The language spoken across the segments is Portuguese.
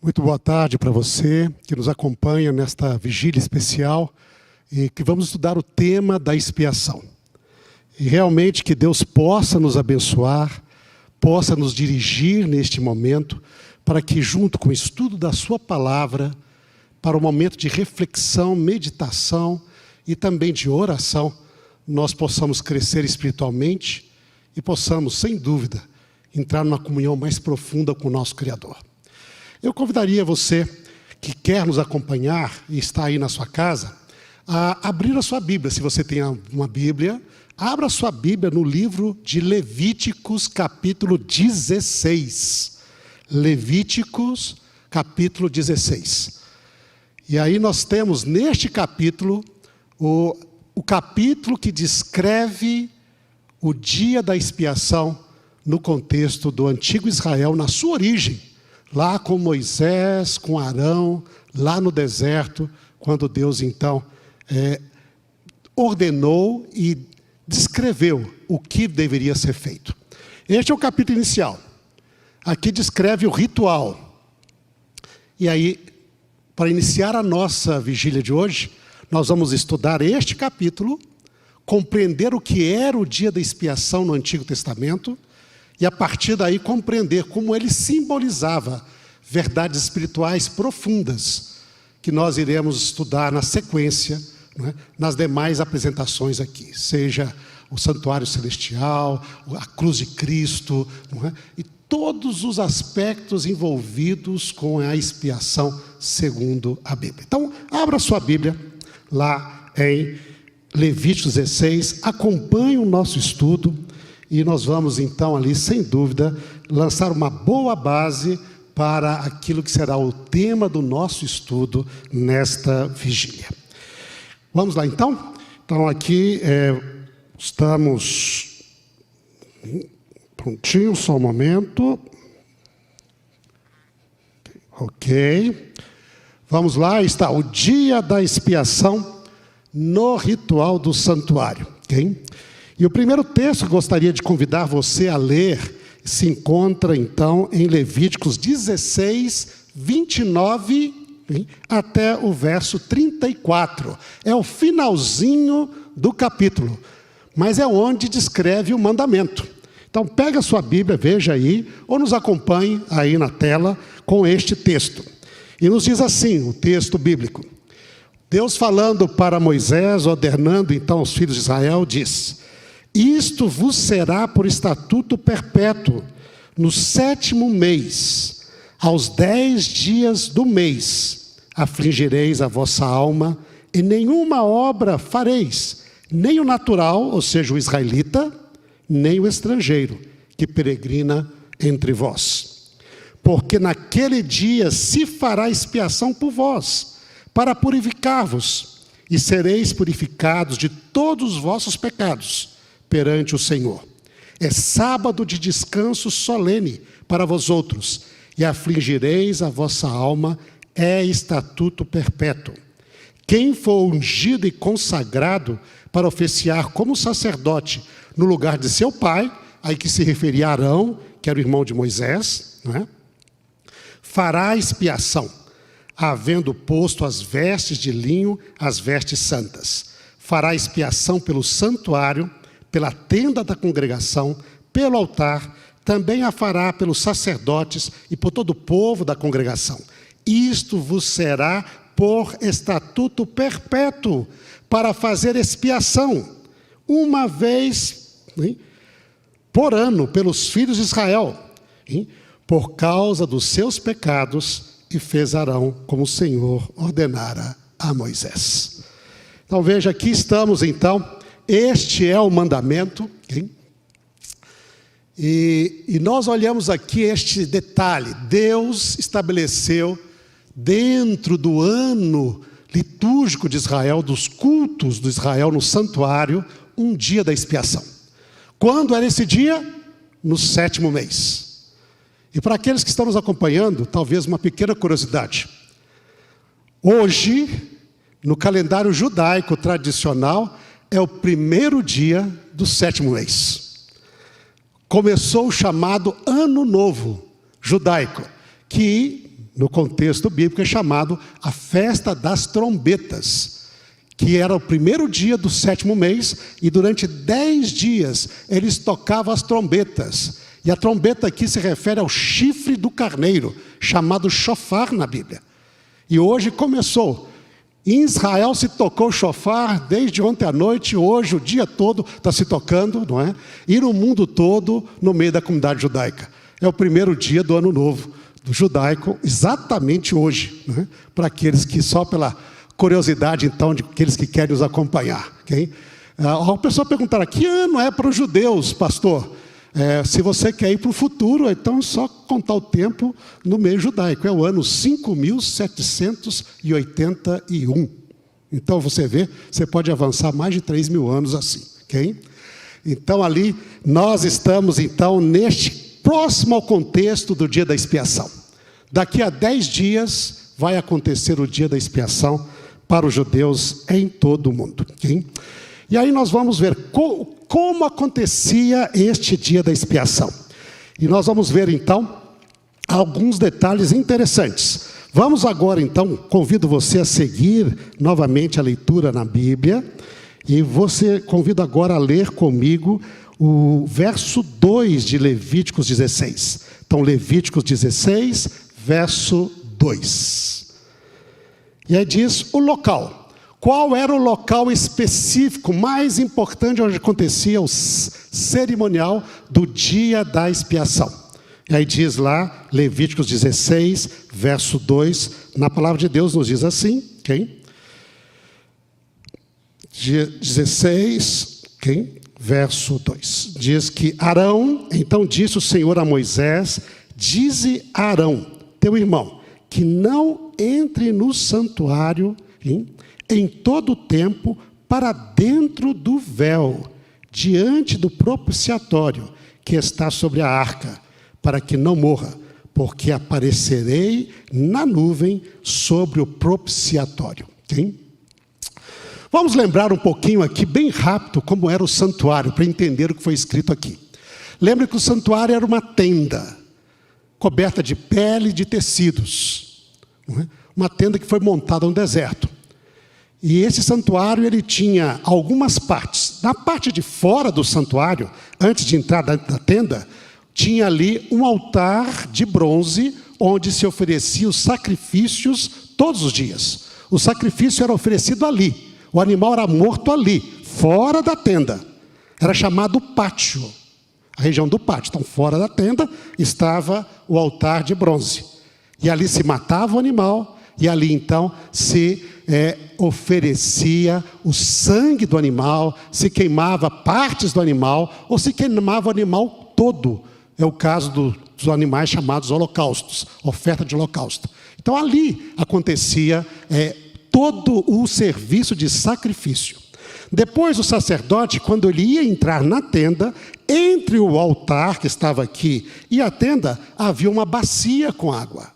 Muito boa tarde para você que nos acompanha nesta vigília especial e que vamos estudar o tema da expiação. E realmente que Deus possa nos abençoar, possa nos dirigir neste momento, para que junto com o estudo da sua palavra, para o momento de reflexão, meditação e também de oração, nós possamos crescer espiritualmente e possamos, sem dúvida, entrar numa comunhão mais profunda com o nosso Criador. Eu convidaria você que quer nos acompanhar e está aí na sua casa, a abrir a sua Bíblia. Se você tem uma Bíblia, abra a sua Bíblia no livro de Levíticos, capítulo 16. Levíticos, capítulo 16. E aí nós temos neste capítulo, o capítulo que descreve o dia da expiação no contexto do antigo Israel, na sua origem. Lá com Moisés, com Arão, lá no deserto, quando Deus então ordenou e descreveu o que deveria ser feito. Este é o capítulo inicial. Aqui descreve o ritual. E aí, para iniciar a nossa vigília de hoje, nós vamos estudar este capítulo, compreender o que era o dia da expiação no Antigo Testamento, e a partir daí compreender como ele simbolizava verdades espirituais profundas, que nós iremos estudar na sequência, não é? Nas demais apresentações aqui, seja o santuário celestial, a cruz de Cristo, não é? E todos os aspectos envolvidos com a expiação segundo a Bíblia. Então, abra sua Bíblia lá em Levíticos 16, acompanhe o nosso estudo, e nós vamos então ali, sem dúvida, lançar uma boa base para aquilo que será o tema do nosso estudo nesta vigília. Vamos lá então? Então aqui estamos prontinho, só um momento. Ok. Vamos lá, está o dia da expiação no ritual do santuário. Ok? E o primeiro texto que gostaria de convidar você a ler se encontra, então, em Levíticos 16, 29 até o verso 34. É o finalzinho do capítulo, mas é onde descreve o mandamento. Então, pega a sua Bíblia, veja aí, ou nos acompanhe aí na tela com este texto. E nos diz assim, o texto bíblico. Deus falando para Moisés, ordenando então aos filhos de Israel, diz: isto vos será por estatuto perpétuo, no 7º mês, aos 10 dias do mês, afligireis a vossa alma, e nenhuma obra fareis, nem o natural, ou seja, o israelita, nem o estrangeiro, que peregrina entre vós. Porque naquele dia se fará expiação por vós, para purificar-vos, e sereis purificados de todos os vossos pecados, perante o Senhor. É sábado de descanso solene para vós outros, e afligireis a vossa alma, é estatuto perpétuo. Quem for ungido e consagrado para oficiar como sacerdote no lugar de seu pai, aí que se referia a Arão, que era o irmão de Moisés, não é? Fará expiação, havendo posto as vestes de linho, as vestes santas. Fará expiação pelo santuário, pela tenda da congregação, pelo altar, também a fará pelos sacerdotes e por todo o povo da congregação. Isto vos será por estatuto perpétuo, para fazer expiação, uma vez por ano, pelos filhos de Israel, por causa dos seus pecados, e fez Arão como o Senhor ordenara a Moisés. Então veja, aqui estamos então. Este é o mandamento, okay? E nós olhamos aqui este detalhe. Deus estabeleceu dentro do ano litúrgico de Israel, dos cultos de Israel no santuário, um dia da expiação. Quando era esse dia? No 7º mês. E para aqueles que estão nos acompanhando, talvez uma pequena curiosidade. Hoje, no calendário judaico tradicional, é o primeiro dia do 7º mês. Começou o chamado Ano Novo judaico, que no contexto bíblico é chamado a festa das trombetas, que era o primeiro dia do 7º mês, e durante 10 dias eles tocavam as trombetas. E a trombeta aqui se refere ao chifre do carneiro, chamado shofar na Bíblia. E hoje começou. Em Israel se tocou shofar desde ontem à noite, hoje o dia todo está se tocando, não é? E no mundo todo, no meio da comunidade judaica. É o primeiro dia do ano novo do judaico, exatamente hoje, né? Para aqueles que, só pela curiosidade, então, de aqueles que querem nos acompanhar. Okay? A pessoa perguntará, que ano é para os judeus, pastor? Se você quer ir para o futuro, então é só contar o tempo no meio judaico. É o ano 5.781. Então, você vê, você pode avançar mais de 3.000 anos assim. Okay? Então, ali, nós estamos, então, próximo ao contexto do dia da expiação. Daqui a 10 dias vai acontecer o dia da expiação para os judeus em todo o mundo. Okay? E aí nós vamos ver como acontecia este dia da expiação. E nós vamos ver então alguns detalhes interessantes. Vamos agora então, convido você a seguir novamente a leitura na Bíblia. E convido agora a ler comigo o verso 2 de Levíticos 16. Então, Levíticos 16, verso 2. E aí diz o local. Qual era o local específico mais importante onde acontecia o cerimonial do dia da expiação? E aí diz lá, Levíticos 16, verso 2, na palavra de Deus nos diz assim, okay? 16, okay? Verso 2, diz que Arão, então disse o Senhor a Moisés, dize a Arão, teu irmão, que não entre no santuário em todo o tempo para dentro do véu, diante do propiciatório que está sobre a arca, para que não morra, porque aparecerei na nuvem sobre o propiciatório. Okay? Vamos lembrar um pouquinho aqui, bem rápido, como era o santuário, para entender o que foi escrito aqui. Lembre que o santuário era uma tenda, coberta de pele e de tecidos. Não é? Uma tenda que foi montada no deserto. E esse santuário, ele tinha algumas partes. Na parte de fora do santuário, antes de entrar dentro da tenda, tinha ali um altar de bronze, onde se oferecia os sacrifícios todos os dias. O sacrifício era oferecido ali. O animal era morto ali, fora da tenda. Era chamado pátio, a região do pátio. Então, fora da tenda estava o altar de bronze. E ali se matava o animal, e ali então se oferecia o sangue do animal, se queimava partes do animal, ou se queimava o animal todo. É o caso dos animais chamados holocaustos, oferta de holocausto. Então, ali acontecia todo o serviço de sacrifício. Depois o sacerdote, quando ele ia entrar na tenda, entre o altar que estava aqui e a tenda, havia uma bacia com água,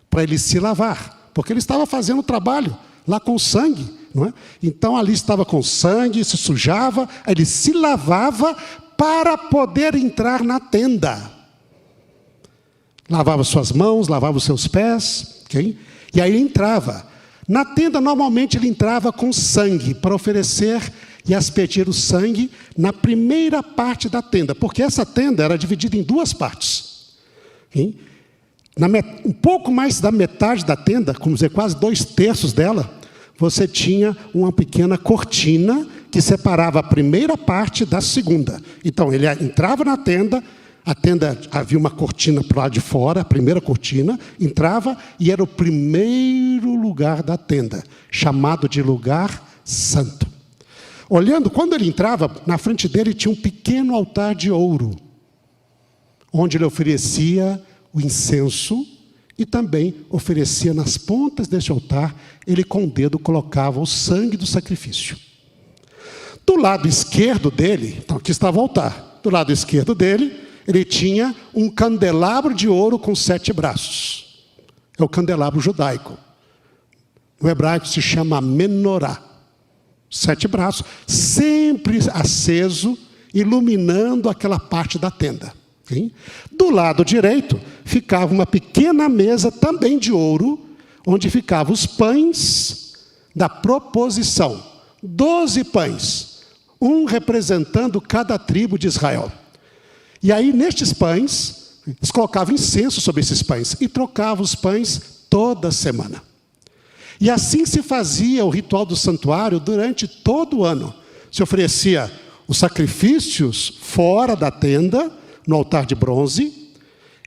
para ele se lavar, porque ele estava fazendo o trabalho lá com sangue, não é? Então ali estava com sangue, se sujava, ele se lavava para poder entrar na tenda. Lavava suas mãos, lavava os seus pés, okay? E aí ele entrava. Na tenda, normalmente, ele entrava com sangue para oferecer e aspergir o sangue na primeira parte da tenda, porque essa tenda era dividida em duas partes. Um pouco mais da metade da tenda, como dizer, quase 2/3 dela, você tinha uma pequena cortina que separava a primeira parte da segunda. Então, ele entrava na tenda, a tenda havia uma cortina para o lado de fora, a primeira cortina, entrava e era o primeiro lugar da tenda, chamado de lugar santo. Olhando, quando ele entrava, na frente dele tinha um pequeno altar de ouro, onde ele oferecia o incenso e também oferecia nas pontas deste altar, ele com o dedo colocava o sangue do sacrifício. Do lado esquerdo dele, então aqui estava o altar, do lado esquerdo dele, ele tinha um candelabro de ouro com 7 braços. É o candelabro judaico. No hebraico se chama menorá. 7 braços, sempre aceso, iluminando aquela parte da tenda. Okay? Do lado direito, ficava uma pequena mesa também de ouro, onde ficavam os pães da proposição. 12 pães, um representando cada tribo de Israel. E aí, nestes pães, eles colocavam incenso sobre esses pães e trocavam os pães toda semana. E assim se fazia o ritual do santuário durante todo o ano. Se oferecia os sacrifícios fora da tenda, no altar de bronze,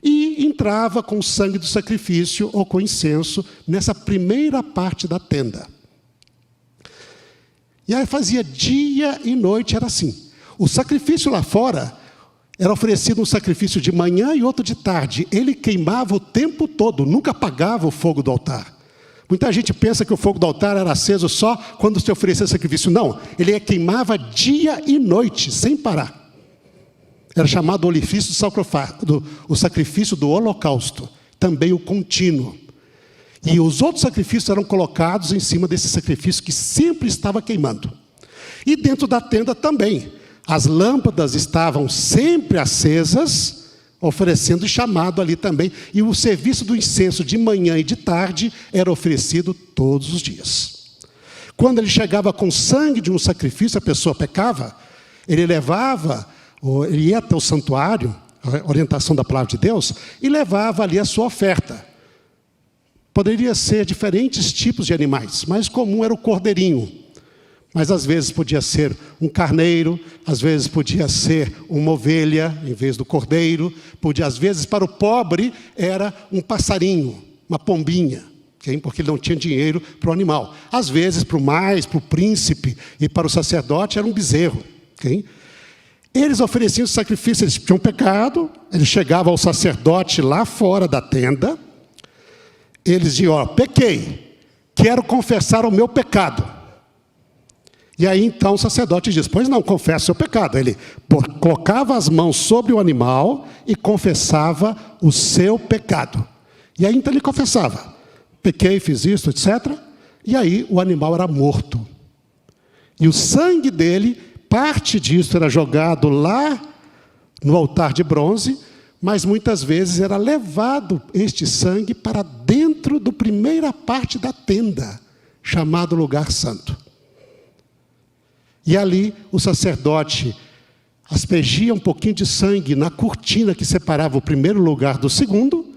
e entrava com o sangue do sacrifício ou com incenso nessa primeira parte da tenda. E aí fazia dia e noite, era assim. O sacrifício lá fora era oferecido um sacrifício de manhã e outro de tarde. Ele queimava o tempo todo, nunca apagava o fogo do altar. Muita gente pensa que o fogo do altar era aceso só quando se oferecia sacrifício. Não, ele queimava dia e noite, sem parar. Era chamado o sacrifício do holocausto, também o contínuo. E os outros sacrifícios eram colocados em cima desse sacrifício que sempre estava queimando. E dentro da tenda também. As lâmpadas estavam sempre acesas, oferecendo chamado ali também. E o serviço do incenso de manhã e de tarde era oferecido todos os dias. Quando ele chegava com sangue de um sacrifício, a pessoa pecava, ele ia até o santuário, a orientação da palavra de Deus, e levava ali a sua oferta. Poderia ser diferentes tipos de animais, mas comum era o cordeirinho. Mas às vezes podia ser um carneiro, às vezes podia ser uma ovelha em vez do cordeiro, às vezes para o pobre era um passarinho, uma pombinha, porque ele não tinha dinheiro para o animal. Às vezes para o príncipe e para o sacerdote era um bezerro. Eles ofereciam sacrifício, eles tinham pecado, eles chegavam ao sacerdote lá fora da tenda, eles diziam, pequei, quero confessar o meu pecado. E aí então o sacerdote diz, pois não, confessa o seu pecado. Ele colocava as mãos sobre o animal e confessava o seu pecado. E aí então ele confessava, pequei, fiz isso, etc. E aí o animal era morto. E o sangue dele, parte disso era jogado lá no altar de bronze, mas muitas vezes era levado este sangue para dentro da primeira parte da tenda, chamado lugar santo. E ali o sacerdote aspergia um pouquinho de sangue na cortina que separava o primeiro lugar do segundo.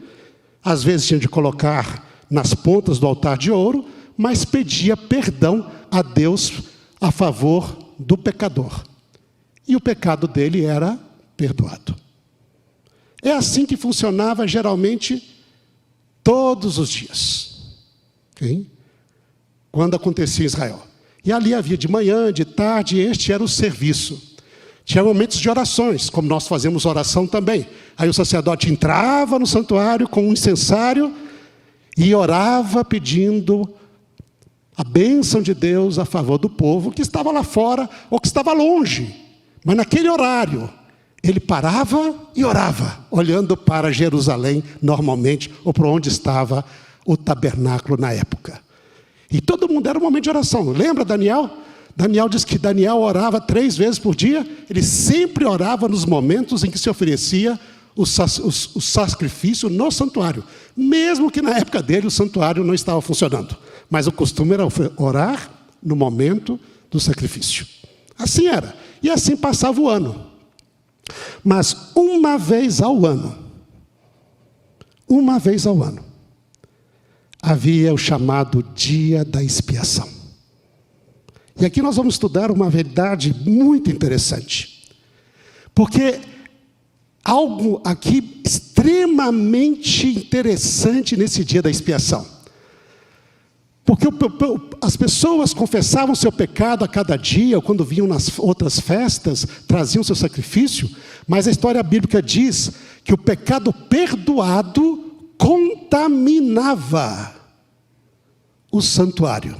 Às vezes tinha de colocar nas pontas do altar de ouro, mas pedia perdão a Deus a favor do pecador. E o pecado dele era perdoado. É assim que funcionava geralmente todos os dias. Quando acontecia em Israel. E ali havia de manhã, de tarde, este era o serviço. Tinha momentos de orações, como nós fazemos oração também. Aí o sacerdote entrava no santuário com um incensário e orava pedindo a bênção de Deus a favor do povo que estava lá fora ou que estava longe. Mas naquele horário, ele parava e orava, olhando para Jerusalém normalmente, ou para onde estava o tabernáculo na época. E todo mundo era um momento de oração. Lembra Daniel? Daniel diz que Daniel orava 3 vezes por dia. Ele sempre orava nos momentos em que se oferecia o sacrifício no santuário. Mesmo que na época dele o santuário não estava funcionando. Mas o costume era orar no momento do sacrifício. Assim era. E assim passava o ano. Mas uma vez ao ano, havia o chamado dia da expiação. E aqui nós vamos estudar uma verdade muito interessante. Porque algo aqui extremamente interessante nesse dia da expiação. Porque as pessoas confessavam seu pecado a cada dia, ou quando vinham nas outras festas, traziam seu sacrifício, mas a história bíblica diz que o pecado perdoado contaminava o santuário.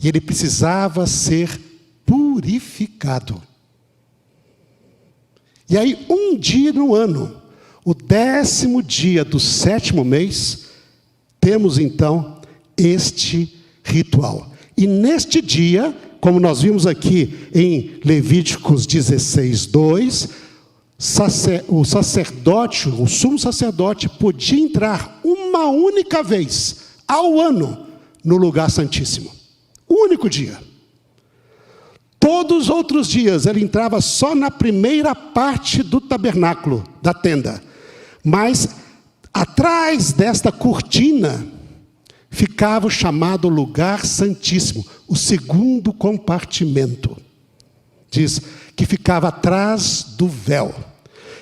E ele precisava ser purificado. E aí, um dia no ano, o 10º dia do 7º mês, temos então este ritual. E neste dia, como nós vimos aqui em Levíticos 16:2, o sacerdote, o sumo sacerdote, podia entrar uma única vez ao ano no lugar santíssimo. Um único dia. Todos os outros dias ele entrava só na primeira parte do tabernáculo, da tenda. Mas atrás desta cortina ficava o chamado lugar santíssimo, o segundo compartimento. Diz que ficava atrás do véu.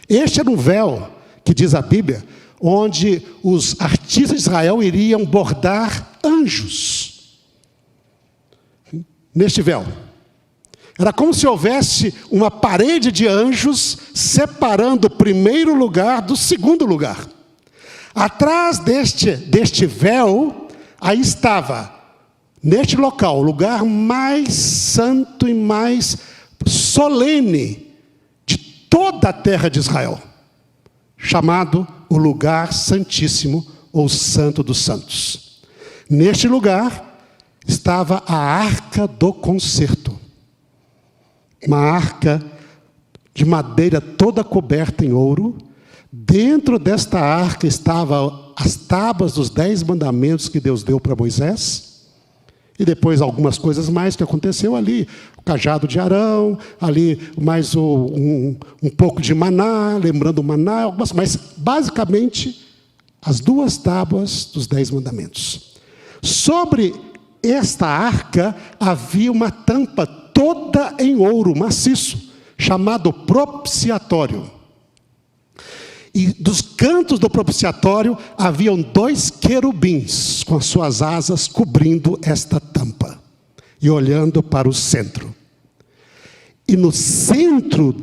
Este era um véu, que diz a Bíblia, onde os artistas de Israel iriam bordar anjos. Neste véu. Era como se houvesse uma parede de anjos separando o primeiro lugar do segundo lugar. Atrás deste véu, aí estava, neste local, o lugar mais santo e mais solene de toda a terra de Israel, chamado o lugar santíssimo, ou Santo dos Santos. Neste lugar estava a arca do concerto. Uma arca de madeira toda coberta em ouro. Dentro desta arca estavam as tábuas dos 10 mandamentos que Deus deu para Moisés. E depois algumas coisas mais que aconteceu ali. O cajado de Arão, ali mais um pouco de maná, lembrando o maná, algumas, mas basicamente as 2 tábuas dos 10 mandamentos. Sobre esta arca havia uma tampa toda em ouro maciço, chamado propiciatório. E dos cantos do propiciatório haviam 2 querubins com as suas asas cobrindo esta tampa e olhando para o centro. E no centro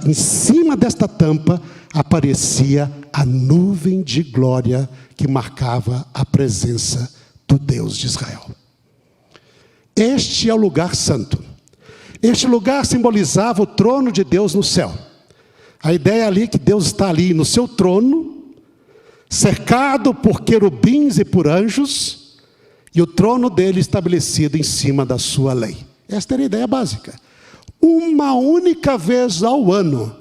em cima desta tampa, aparecia a nuvem de glória que marcava a presença do Deus de Israel. Este é o lugar santo. Este lugar simbolizava o trono de Deus no céu. A ideia ali é que Deus está ali no seu trono, cercado por querubins e por anjos, e o trono dele estabelecido em cima da sua lei. Esta era a ideia básica. Uma única vez ao ano,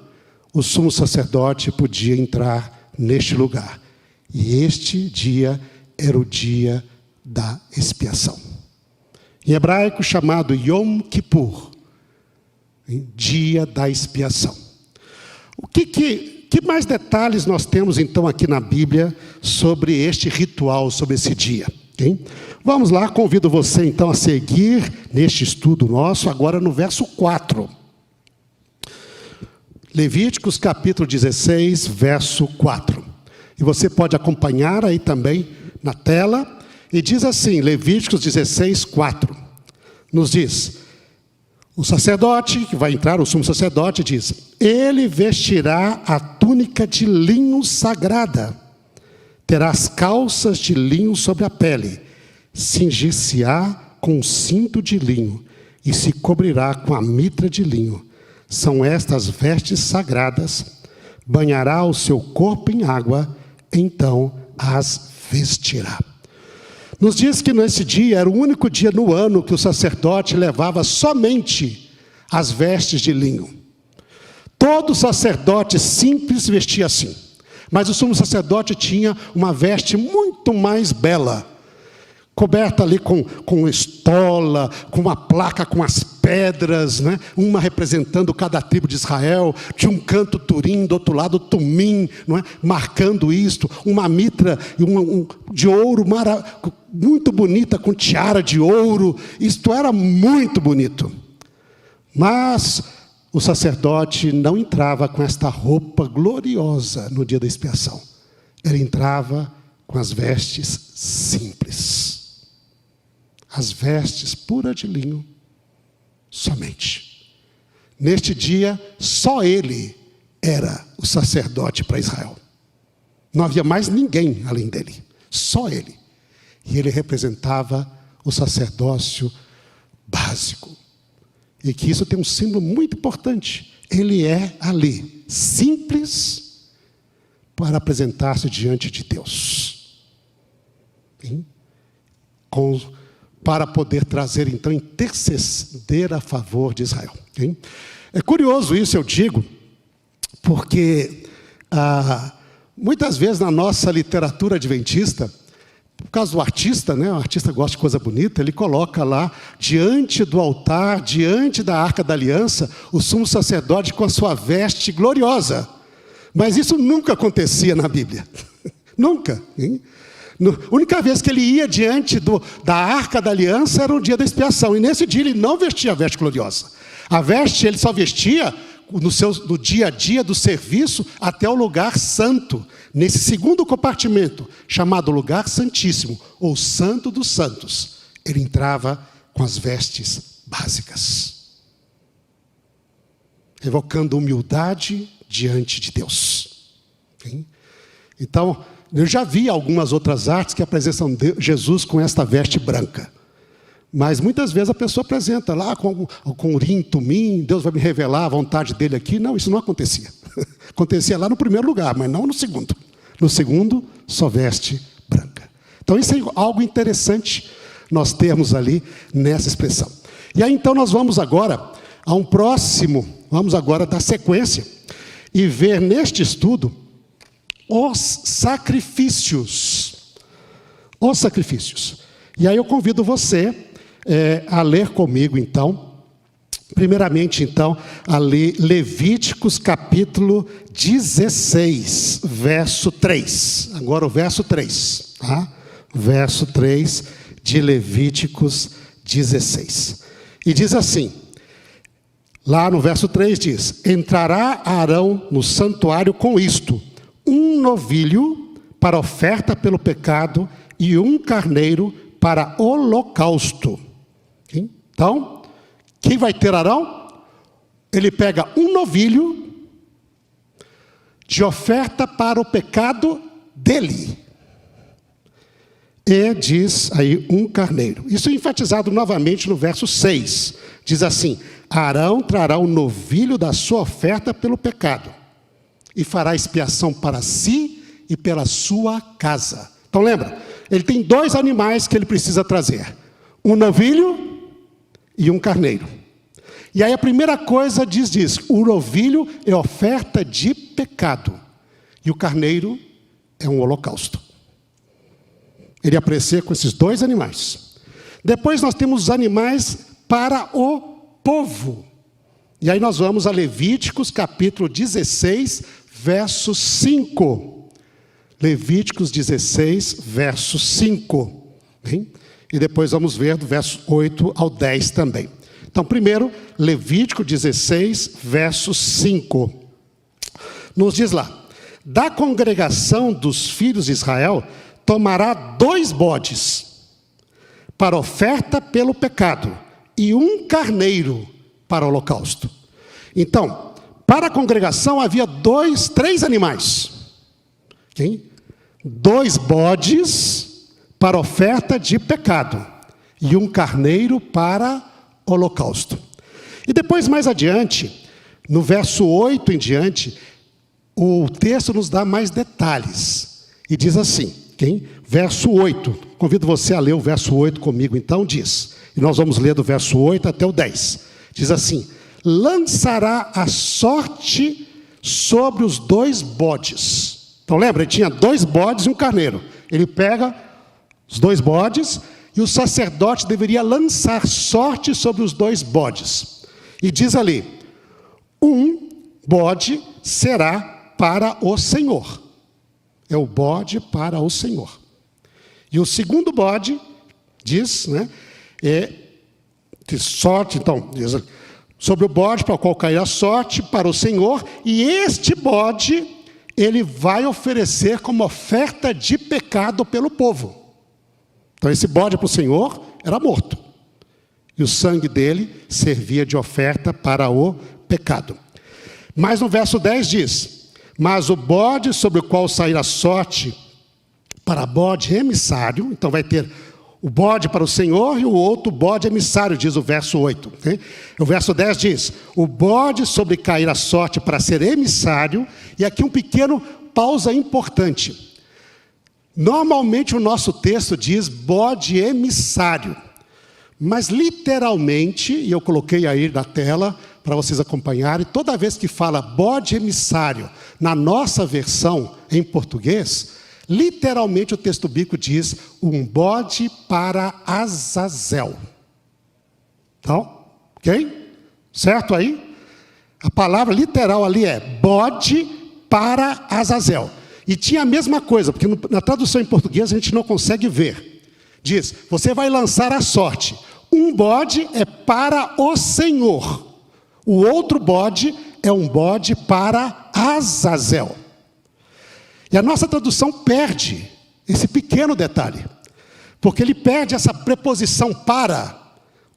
o sumo sacerdote podia entrar neste lugar. E este dia era o dia da expiação. Em hebraico chamado Yom Kippur. Dia da expiação. O que mais detalhes nós temos então aqui na Bíblia sobre este ritual, sobre esse dia? Okay? Vamos lá, convido você então a seguir neste estudo nosso, agora no verso 4. Levíticos capítulo 16, verso 4. E você pode acompanhar aí também na tela. E diz assim, Levíticos 16, 4. Nos diz: o sacerdote, que vai entrar, o sumo sacerdote, diz: ele vestirá a túnica de linho sagrada, terá as calças de linho sobre a pele, cingir-se-á com um cinto de linho e se cobrirá com a mitra de linho. São estas vestes sagradas, banhará o seu corpo em água, então as vestirá. Nos diz que nesse dia era o único dia no ano que o sacerdote levava somente as vestes de linho. Todo sacerdote simples vestia assim. Mas o sumo sacerdote tinha uma veste muito mais bela, coberta ali com estola, com uma placa com as pedras, né? Uma representando cada tribo de Israel, tinha um canto turim, do outro lado tumim, não é? Marcando isto, uma mitra de ouro muito bonita, com tiara de ouro, isto era muito bonito. Mas o sacerdote não entrava com esta roupa gloriosa no dia da expiação. Ele entrava com as vestes simples. As vestes puras de linho, somente. Neste dia, só ele era o sacerdote para Israel. Não havia mais ninguém além dele, só ele. E ele representava o sacerdócio básico. E que isso tem um símbolo muito importante. Ele é ali, simples, para apresentar-se diante de Deus. Para poder trazer, então, interceder a favor de Israel. É curioso isso, eu digo, porque muitas vezes na nossa literatura adventista, por causa do artista, né? O artista gosta de coisa bonita, ele coloca lá, diante do altar, diante da Arca da Aliança, o sumo sacerdote com a sua veste gloriosa. Mas isso nunca acontecia na Bíblia. Nunca. Hein? A única vez que ele ia diante da Arca da Aliança era o dia da expiação. E nesse dia ele não vestia a veste gloriosa. A veste ele só vestia no dia a dia do serviço até o lugar santo. Nesse segundo compartimento, chamado lugar santíssimo, ou santo dos santos, ele entrava com as vestes básicas, evocando humildade diante de Deus. Então, eu já vi algumas outras artes que apresentam Jesus com esta veste branca. Mas muitas vezes a pessoa apresenta lá com urim, tumim, Deus vai me revelar a vontade dele aqui. Não, isso não acontecia. Acontecia lá no primeiro lugar, mas não no segundo. No segundo, só veste branca. Então isso é algo interessante nós termos ali nessa expressão. E aí então nós vamos agora a um próximo, vamos agora dar sequência e ver neste estudo os sacrifícios. Os sacrifícios. E aí eu convido você a ler comigo, então, primeiramente, então, a ler Levíticos capítulo 16, verso 3. Agora o verso 3, tá? Verso 3 de Levíticos 16. E diz assim, lá no verso 3 diz, entrará Arão no santuário com isto, um novilho para oferta pelo pecado e um carneiro para holocausto. Então, quem vai ter Arão? Ele pega um novilho de oferta para o pecado dele. E diz aí um carneiro. Isso é enfatizado novamente no verso 6. Diz assim, Arão trará o novilho da sua oferta pelo pecado e fará expiação para si e pela sua casa. Então lembra, ele tem dois animais que ele precisa trazer. Um novilho e um carneiro. E aí a primeira coisa diz, o novilho é oferta de pecado. E o carneiro é um holocausto. Ele ia aparecer com esses dois animais. Depois nós temos os animais para o povo. E aí nós vamos a Levíticos capítulo 16, verso 5. Levíticos 16, verso 5. Hein? E depois vamos ver do verso 8 ao 10 também. Então, primeiro, Levítico 16, verso 5. Nos diz lá, da congregação dos filhos de Israel, tomará 2 bodes para oferta pelo pecado e um carneiro para o holocausto. Então, para a congregação havia 3 animais. Okay? 2 bodes para oferta de pecado e um carneiro para holocausto. E depois, mais adiante, no verso 8 em diante, o texto nos dá mais detalhes. E diz assim, okay? Verso 8, convido você a ler o verso 8 comigo, então diz, e nós vamos ler do verso 8 até o 10. Diz assim, lançará a sorte sobre os 2 bodes. Então lembra, ele tinha 2 bodes e um carneiro. Ele pega os 2 bodes, e o sacerdote deveria lançar sorte sobre os 2 bodes. E diz ali, um bode será para o Senhor. É o bode para o Senhor. E o segundo bode, diz, né, de sorte, então, diz, sobre o bode para o qual cairá a sorte para o Senhor, e este bode, ele vai oferecer como oferta de pecado pelo povo. Então esse bode para o Senhor era morto. E o sangue dele servia de oferta para o pecado. Mas no verso 10 diz, mas o bode sobre o qual sair a sorte para bode emissário, então vai ter o bode para o Senhor e o outro bode emissário, diz o verso 8. Okay? O verso 10 diz, o bode sobre cair a sorte para ser emissário, e aqui um pequeno pausa importante. Normalmente o nosso texto diz bode emissário, mas literalmente, e eu coloquei aí na tela, para vocês acompanharem. Toda vez que fala bode emissário, na nossa versão em português, literalmente o texto bíblico diz um bode para Azazel. Então, ok? Certo aí? A palavra literal ali é bode para Azazel. E tinha a mesma coisa, porque na tradução em português a gente não consegue ver. Diz, você vai lançar a sorte. Um bode é para o Senhor. O outro bode é um bode para Azazel. E a nossa tradução perde esse pequeno detalhe. Porque ele perde essa preposição para.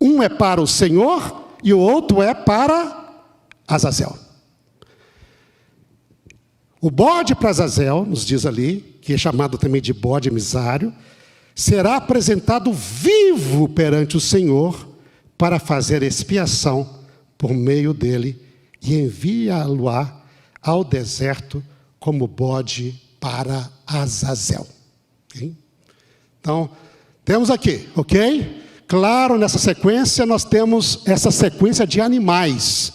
Um é para o Senhor e o outro é para Azazel. O bode para Azazel, nos diz ali, que é chamado também de bode emissário, será apresentado vivo perante o Senhor para fazer expiação por meio dele e enviá-lo-á ao deserto como bode para Azazel. Okay? Então, temos aqui, ok? Claro, nessa sequência nós temos essa sequência de animais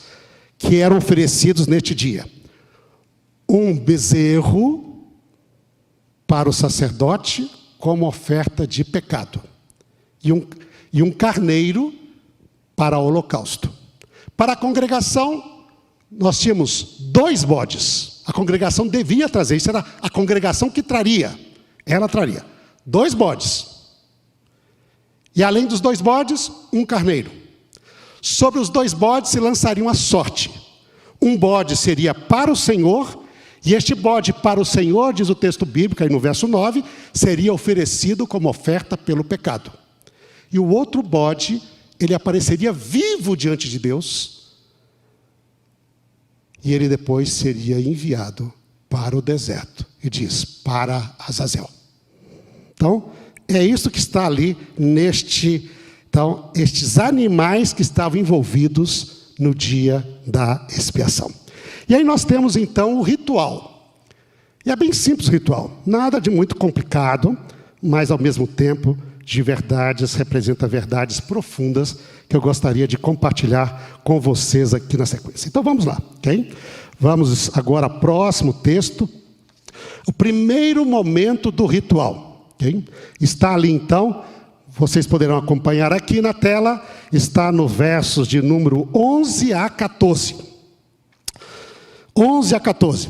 que eram oferecidos neste dia. Um bezerro para o sacerdote como oferta de pecado. E um carneiro para o holocausto. Para a congregação, nós tínhamos 2 bodes. A congregação devia trazer, isso era a congregação que traria. Ela traria 2 bodes. E além dos 2 bodes, um carneiro. Sobre os 2 bodes se lançaria uma sorte. Um bode seria para o Senhor, e este bode para o Senhor, diz o texto bíblico, aí no verso 9, seria oferecido como oferta pelo pecado. E o outro bode, ele apareceria vivo diante de Deus, e ele depois seria enviado para o deserto, e diz, para Azazel. Então, é isso que está ali então, estes animais que estavam envolvidos no dia da expiação. E aí nós temos então o ritual. E é bem simples o ritual, nada de muito complicado, mas ao mesmo tempo de verdades, representa verdades profundas que eu gostaria de compartilhar com vocês aqui na sequência. Então vamos lá, ok? Vamos agora ao próximo texto. O primeiro momento do ritual, ok? Está ali então, vocês poderão acompanhar aqui na tela, está no versos de número 11 a 14. 11 a 14,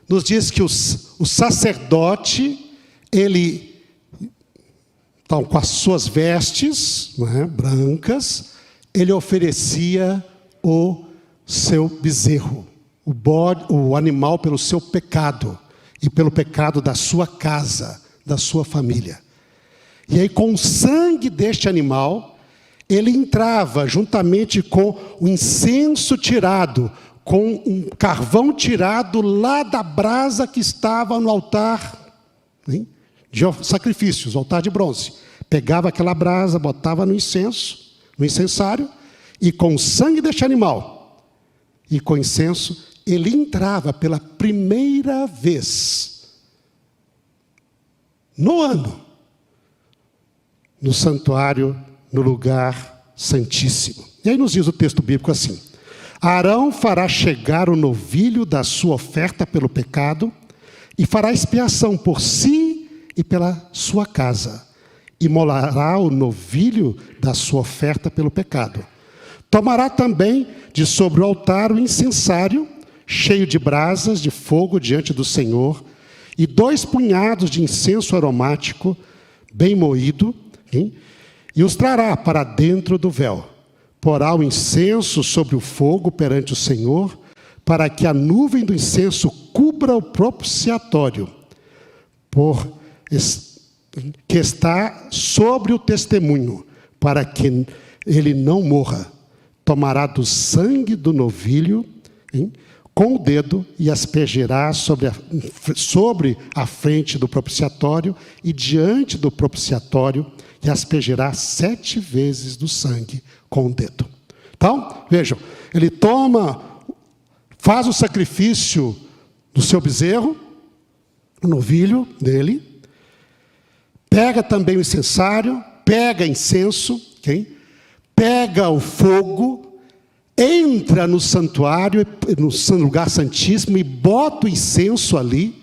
nos diz que o sacerdote, ele, então, com as suas vestes, né, brancas, ele oferecia o seu bezerro, o animal pelo seu pecado, e pelo pecado da sua casa, da sua família. E aí, com o sangue deste animal, ele entrava juntamente com o incenso tirado, com um carvão tirado lá da brasa que estava no altar, hein, de sacrifícios, altar de bronze. Pegava aquela brasa, botava no incenso, no incensário, e com o sangue deste animal, e com incenso, ele entrava pela primeira vez, no ano, no santuário, no lugar santíssimo. E aí nos diz o texto bíblico assim: Arão fará chegar o novilho da sua oferta pelo pecado e fará expiação por si e pela sua casa. Imolará o novilho da sua oferta pelo pecado. Tomará também de sobre o altar o incensário, cheio de brasas de fogo diante do Senhor, e 2 punhados de incenso aromático, bem moído, hein? E os trará para dentro do véu. Porá o incenso sobre o fogo perante o Senhor, para que a nuvem do incenso cubra o propiciatório, que está sobre o testemunho, para que ele não morra. Tomará do sangue do novilho, hein, com o dedo, e aspergirá sobre a frente do propiciatório e diante do propiciatório, e aspergirá 7 vezes do sangue com o dedo. Então, vejam, ele faz o sacrifício do seu bezerro, o novilho dele, pega também o incensário, pega incenso, okay? Pega o fogo, entra no santuário, no lugar santíssimo, e bota o incenso ali,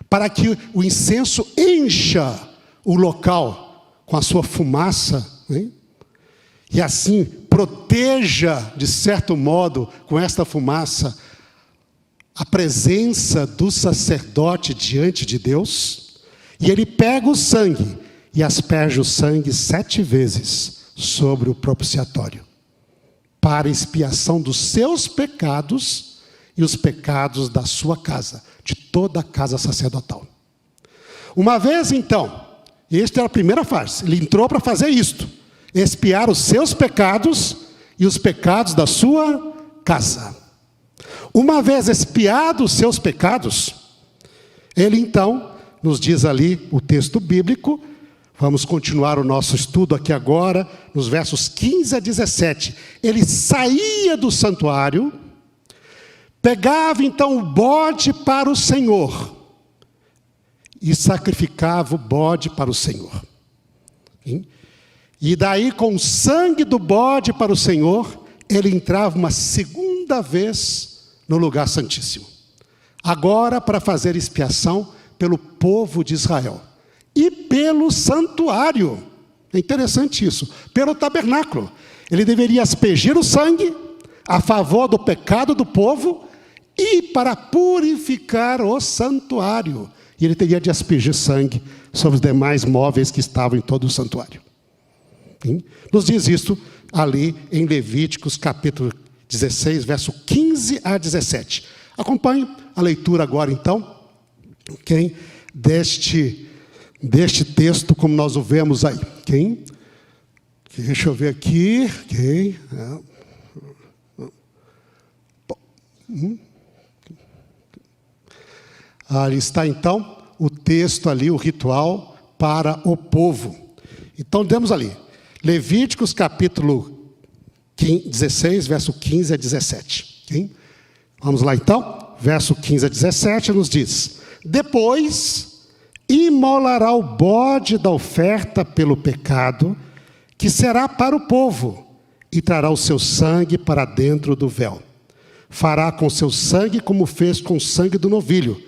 para que o incenso encha o local com a sua fumaça, né? E assim proteja, de certo modo, com esta fumaça, a presença do sacerdote diante de Deus. E ele pega o sangue e asperge o sangue 7 vezes sobre o propiciatório, para expiação dos seus pecados e os pecados da sua casa, de toda a casa sacerdotal. Uma vez então, esta era a primeira fase, ele entrou para fazer isto, expiar os seus pecados e os pecados da sua casa. Uma vez expiados os seus pecados, ele então, nos diz ali o texto bíblico, vamos continuar o nosso estudo aqui agora, nos versos 15 a 17. Ele saía do santuário, pegava então o bode para o Senhor, e sacrificava o bode para o Senhor. E daí, com o sangue do bode para o Senhor, ele entrava uma segunda vez no lugar santíssimo. Agora para fazer expiação pelo povo de Israel. E pelo santuário. É interessante isso. Pelo tabernáculo. Ele deveria aspergir o sangue a favor do pecado do povo e para purificar o santuário. E ele teria de aspergir sangue sobre os demais móveis que estavam em todo o santuário. Nos diz isso ali em Levíticos capítulo 16, verso 15 a 17. Acompanhe a leitura agora então, okay? Deste texto, como nós o vemos aí. Okay? Deixa eu ver aqui. Okay? Ali está então o texto ali, o ritual para o povo. Então temos ali, Levíticos capítulo 16, verso 15 a 17. Okay? Vamos lá então, verso 15 a 17 nos diz: depois imolará o bode da oferta pelo pecado, que será para o povo, e trará o seu sangue para dentro do véu. Fará com seu sangue como fez com o sangue do novilho,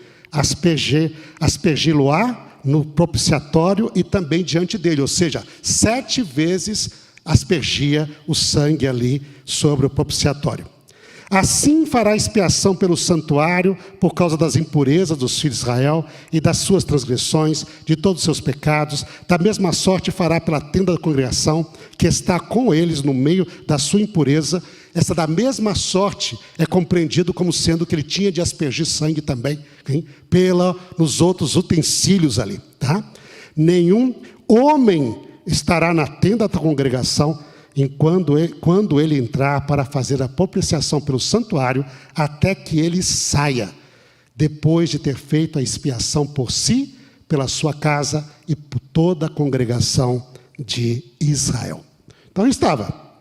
aspergi-lo-á no propiciatório e também diante dele, ou seja, 7 vezes aspergia o sangue ali sobre o propiciatório. Assim fará expiação pelo santuário, por causa das impurezas dos filhos de Israel e das suas transgressões, de todos os seus pecados. Da mesma sorte fará pela tenda da congregação, que está com eles no meio da sua impureza. Essa da mesma sorte é compreendido como sendo que ele tinha de aspergir sangue também, hein? Nos outros utensílios ali. Tá? Nenhum homem estará na tenda da congregação quando ele entrar para fazer a propiciação pelo santuário, até que ele saia, depois de ter feito a expiação por si, pela sua casa e por toda a congregação de Israel. Então estava.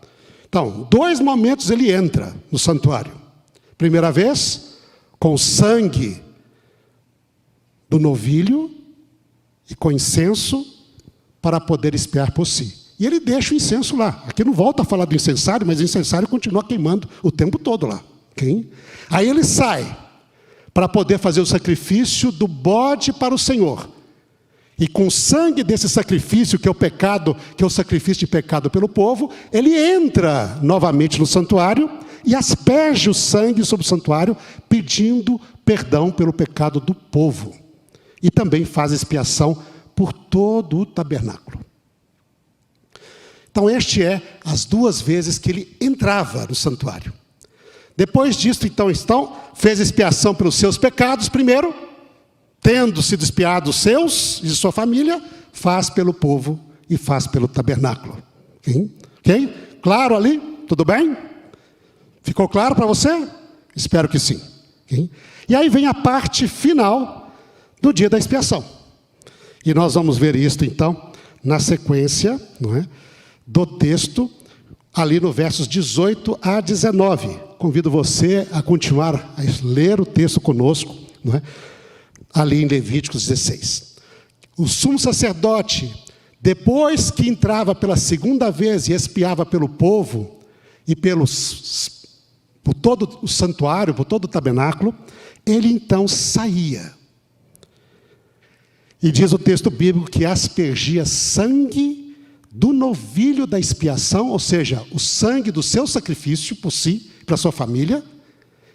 Então, 2 momentos ele entra no santuário. Primeira vez, com o sangue do novilho e com incenso, para poder expiar por si. E ele deixa o incenso lá. Aqui não volta a falar do incensário, mas o incensário continua queimando o tempo todo lá. Okay? Aí ele sai para poder fazer o sacrifício do bode para o Senhor. E com o sangue desse sacrifício, que é o pecado, que é o sacrifício de pecado pelo povo, ele entra novamente no santuário e asperge o sangue sobre o santuário, pedindo perdão pelo pecado do povo. E também faz expiação por todo o tabernáculo. Então, as 2 vezes que ele entrava no santuário. Depois disso, então, fez expiação pelos seus pecados primeiro, tendo sido expiado os seus e de sua família, faz pelo povo e faz pelo tabernáculo. Ok? Claro ali? Tudo bem? Ficou claro para você? Espero que sim. Okay? E aí vem a parte final do dia da expiação. E nós vamos ver isso, então, na sequência, não é? Do texto, ali no versos 18 a 19. Convido você a continuar a ler o texto conosco, não é? Ali em Levíticos 16. O sumo sacerdote, depois que entrava pela segunda vez e expiava pelo povo e pelos por todo o santuário, por todo o tabernáculo, ele então saía. E diz o texto bíblico que aspergia sangue do novilho da expiação, ou seja, o sangue do seu sacrifício por si, para sua família.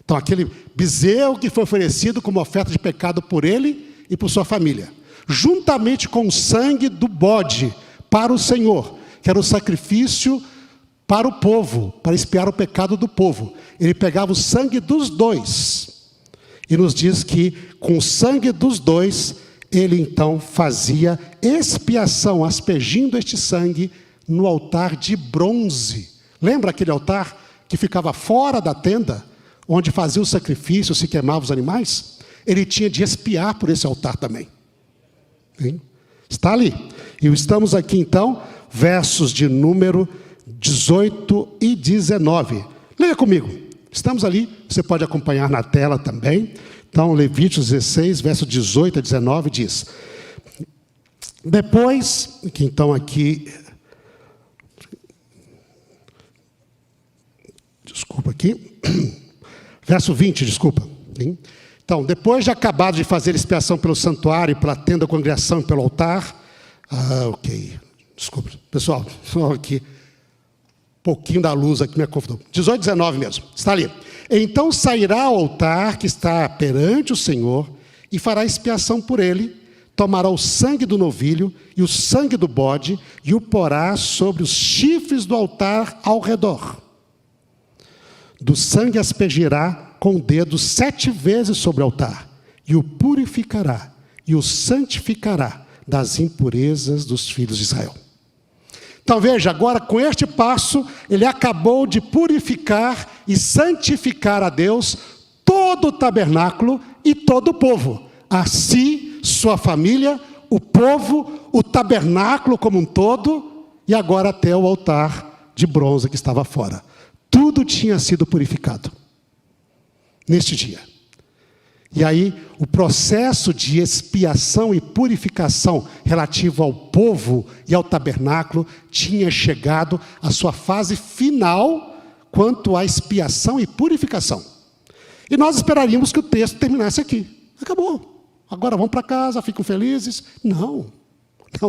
Então, aquele bezerro que foi oferecido como oferta de pecado por ele e por sua família, juntamente com o sangue do bode para o Senhor, que era o sacrifício para o povo, para expiar o pecado do povo. Ele pegava o sangue dos dois, e nos diz que com o sangue dos dois, ele então fazia expiação, aspergindo este sangue no altar de bronze. Lembra aquele altar que ficava fora da tenda, onde fazia o sacrifício, se queimava os animais? Ele tinha de expiar por esse altar também. Está ali. E estamos aqui então, versos de número 18 e 19. Leia comigo. Estamos ali, você pode acompanhar na tela também. Então, Levíticos 16, verso 18 a 19 diz: depois, que então aqui, verso 20, desculpa. Então, depois de acabado de fazer expiação pelo santuário, pela tenda da congregação e pelo altar, desculpa, pessoal, só aqui, pouquinho da luz aqui me confundou. 18, 19 mesmo, está ali. Então sairá ao altar que está perante o Senhor e fará expiação por ele, tomará o sangue do novilho e o sangue do bode e o porá sobre os chifres do altar ao redor. Do sangue aspergirá com o dedo 7 vezes sobre o altar e o purificará e o santificará das impurezas dos filhos de Israel. Então veja, agora com este passo, ele acabou de purificar e santificar a Deus todo o tabernáculo e todo o povo. A si, sua família, o povo, o tabernáculo como um todo, e agora até o altar de bronze que estava fora. Tudo tinha sido purificado neste dia. E aí, o processo de expiação e purificação relativo ao povo e ao tabernáculo tinha chegado à sua fase final quanto à expiação e purificação. E nós esperaríamos que o texto terminasse aqui. Acabou. Agora vão para casa, ficam felizes. Não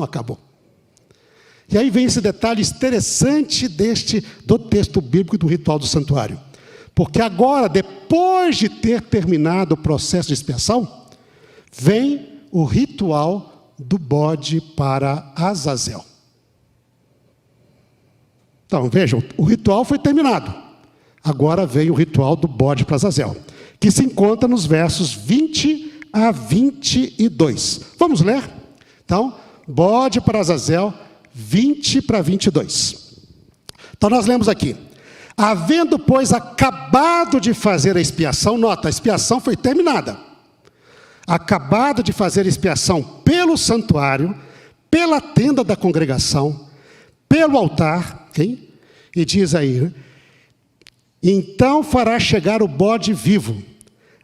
acabou. E aí vem esse detalhe interessante do texto bíblico do ritual do santuário. Porque agora, depois de ter terminado o processo de expiação, vem o ritual do bode para Azazel. Então, vejam, o ritual foi terminado. Agora vem o ritual do bode para Azazel, que se encontra nos versos 20 a 22. Vamos ler? Então, bode para Azazel, 20 para 22. Então, nós lemos aqui: havendo, pois, acabado de fazer a expiação, nota, a expiação foi terminada. Acabado de fazer a expiação pelo santuário, pela tenda da congregação, pelo altar, e diz aí, então fará chegar o bode vivo.